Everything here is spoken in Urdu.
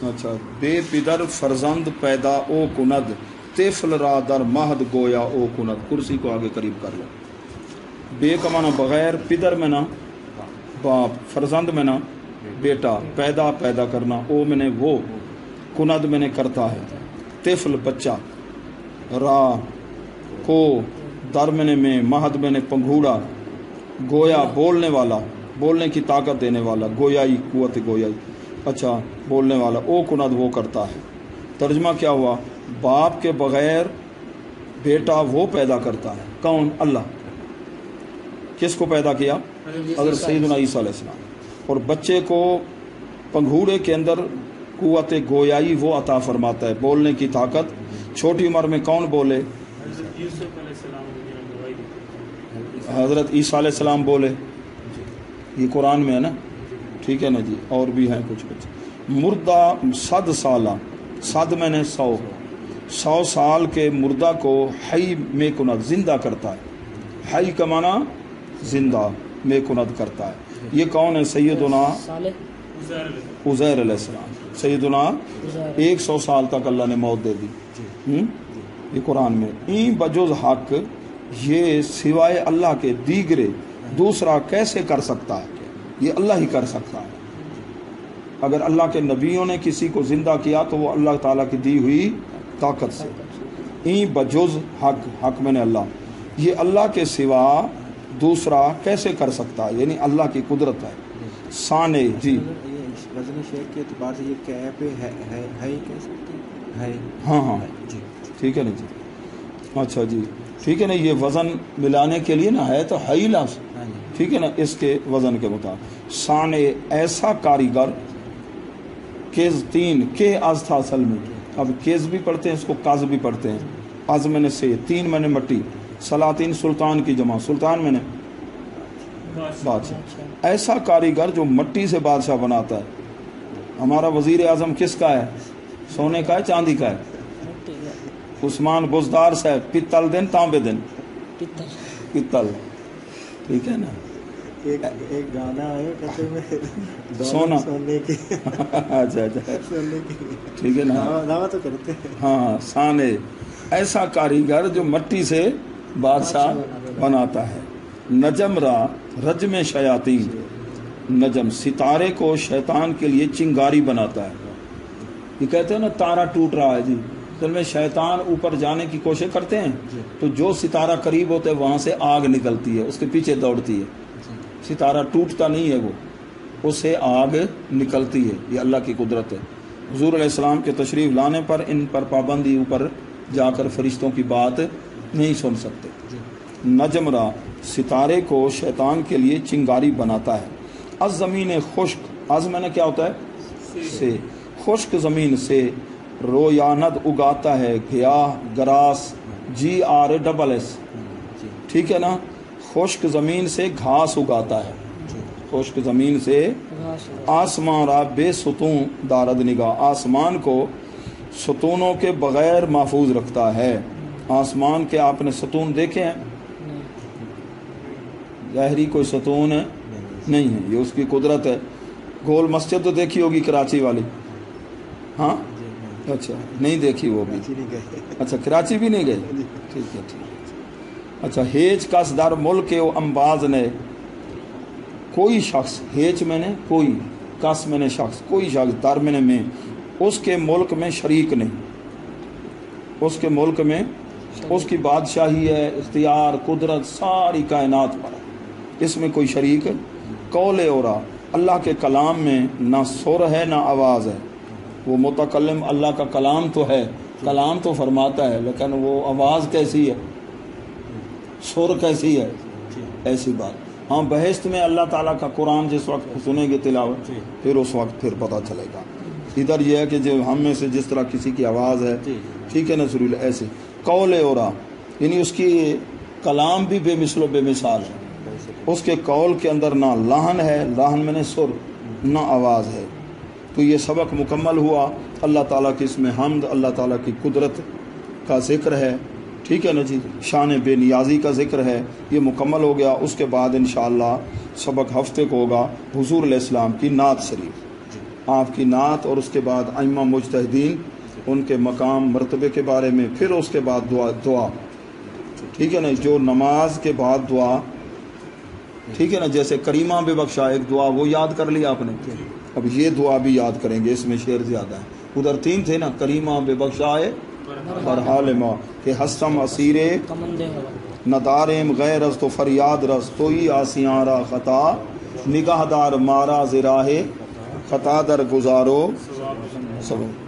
اچھا بے پدر فرزند پیدا او کند طفل را در مہد گویا او کند. کرسی کو آگے قریب کر لو. بے کا معنی بغیر، پدر میں نہ باپ، فرزند میں نہ بیٹا، پیدا کرنا، او میں نے وہ، کند میں نے کرتا ہے، طفل بچہ، را کو، در میں نے مہد میں نے پنگھوڑا، گویا بولنے والا، بولنے کی طاقت دینے والا، گویائی قوت گویائی، اچھا بولنے والا، او کند وہ کرتا ہے. ترجمہ کیا ہوا؟ باپ کے بغیر بیٹا وہ پیدا کرتا ہے. کون؟ اللہ. کس کو پیدا کیا؟ حضرت سیدنا عیسیٰ علیہ السلام. اور بچے کو پنگھوڑے کے اندر قوت گویائی وہ عطا فرماتا ہے، بولنے کی طاقت. چھوٹی عمر میں کون بولے؟ حضرت عیسیٰ علیہ السلام بولے. یہ قرآن میں ہے نا، ٹھیک ہے نا جی. اور بھی ہیں کچھ. مردہ 100 سالہ، 100 میں نے 100 سال کے مردہ کو حی میں کند زندہ کرتا ہے. حی کا معنی زندہ، میں کند کرتا ہے. یہ کون ہے؟ سیدنا عزیر علیہ السلام. سیدنا 100 سال تک اللہ نے موت دے دی. یہ قرآن میں. این بجز حق، یہ سوائے اللہ کے دیگرے دوسرا کیسے کر سکتا ہے؟ یہ اللہ ہی کر سکتا ہے. اگر اللہ کے نبیوں نے کسی کو زندہ کیا تو وہ اللہ تعالیٰ کی دی ہوئی طاقت سے. این بجز حق، حق میں نے اللہ، یہ اللہ کے سوا دوسرا کیسے کر سکتا ہے، یعنی اللہ کی قدرت ہے. سانے جی وزن شیخ کے اعتبار سے یہ کیا پہ ہے کہہ سکتے ہیں؟ ہاں جی ٹھیک ہے نا جی. اچھا جی ٹھیک ہے نا. یہ وزن ملانے کے لیے نا ہے تو ہے لفظ، ٹھیک ہے نا، اس کے وزن کے مطابق. سانے ایسا کاریگر، کیز 3 کے از تھا اصل میں. اب کیز بھی پڑھتے ہیں اس کو، کاز بھی پڑھتے ہیں. از میں نے سے، 3 میں نے مٹی، سلاطین سلطان کی جمع، سلطان میں نے بادشاہ. ایسا کاریگر جو مٹی سے بادشاہ بناتا ہے. ہمارا وزیر اعظم کس کا ہے؟ سونے کا ہے چاندی کا ہے؟ عثمان بزدار صاحب پتل دن تانبے دن پتل، ٹھیک ہے نا. ایک گانا ہے کہتے ہیں سونا سونے کی. اچھا ٹھیک ہے نا. دعویٰ تو کرتے ہیں. ہاں سانے ایسا کاریگر جو مٹی سے بادشاہ بناتا ہے. نجم را رجم شیاطین، نجم ستارے کو شیطان کے لیے چنگاری بناتا ہے. یہ کہتے ہیں نا تارا ٹوٹ رہا ہے جی، اصل میں شیطان اوپر جانے کی کوشش کرتے ہیں تو جو ستارہ قریب ہوتا ہے وہاں سے آگ نکلتی ہے، اس کے پیچھے دوڑتی ہے. ستارہ ٹوٹتا نہیں ہے، وہ اس سے آگ نکلتی ہے. یہ اللہ کی قدرت ہے. حضور علیہ السلام کے تشریف لانے پر ان پر پابندی، اوپر جا کر فرشتوں کی بات نہیں سن سکتے. نجم را ستارے کو شیطان کے لیے چنگاری بناتا ہے. از زمین خشک، از میں نے کیا ہوتا ہے؟ سے. خشک زمین سے رویاند اگاتا ہے، گیاہ گراس، GRASS، ٹھیک ہے نا. خشک زمین سے گھاس اگاتا ہے. خشک زمین سے. آسمان را بے ستون دارد نگاہ، آسمان کو ستونوں کے بغیر محفوظ رکھتا ہے. آسمان کے آپ نے ستون دیکھے ہیں؟ ظاہری کوئی ستون نہیں ہے، یہ اس کی قدرت ہے. گول مسجد تو دیکھی ہوگی کراچی والی؟ ہاں اچھا نہیں دیکھی وہ بھی. اچھا کراچی بھی نہیں گئے؟ ٹھیک ہے ٹھیک. اچھا ہیچ کس در ملک و امباز نے، کوئی شخص، ہیچ میں نے کوئی، کس میں نے شخص، کوئی شخص، در میں نے میں، اس کے ملک میں شریک نہیں. اس کے ملک میں اس کی بادشاہی ہے، اختیار، قدرت ساری کائنات پر ہے، اس میں کوئی شریک. قول اورا، اللہ کے کلام میں نہ سر ہے نہ آواز ہے. وہ متکلم اللہ کا کلام تو ہے، کلام تو فرماتا ہے، لیکن وہ آواز کیسی ہے، سر کیسی ہے، ایسی بات. ہاں بہشت میں اللہ تعالیٰ کا قرآن جس وقت سنیں گے تلاوت، پھر اس وقت پھر پتہ چلے گا. ادھر یہ ہے کہ جو ہم میں سے جس طرح کسی کی آواز ہے، ٹھیک ہے نا سریل، ایسے. قول اورا یعنی اس کی کلام بھی بے مثل و بے مثال ہے. اس کے قول کے اندر نہ لحن ہے، لحن میں نے سر، نہ آواز ہے. تو یہ سبق مکمل ہوا. اللہ تعالیٰ کی اس میں حمد، اللہ تعالیٰ کی قدرت کا ذکر ہے، ٹھیک ہے نا جی. شان بے نیازی کا ذکر ہے، یہ مکمل ہو گیا. اس کے بعد انشاءاللہ سبق ہفتے کو ہوگا حضور علیہ السلام کی نعت شریف. آپ کی نعت اور اس کے بعد ائمہ مجتہدین ان کے مقام مرتبے کے بارے میں، پھر اس کے بعد دعا ٹھیک ہے نا، جو نماز کے بعد دعا ٹھیک ہے نا، جیسے کریمہ بے بخشا ایک دعا وہ یاد کر لی آپ نے، اب یہ دعا بھی یاد کریں گے، اس میں شعر زیادہ ہے، ادھر 3 تھے نا، کریمہ بے بخشا فرحال ما کہ ہستم اسیرے ندارم غیر از تو فریاد رس توئی آسیاں را خطا نگاہ دار مارا زراہ خطا در گزارو سب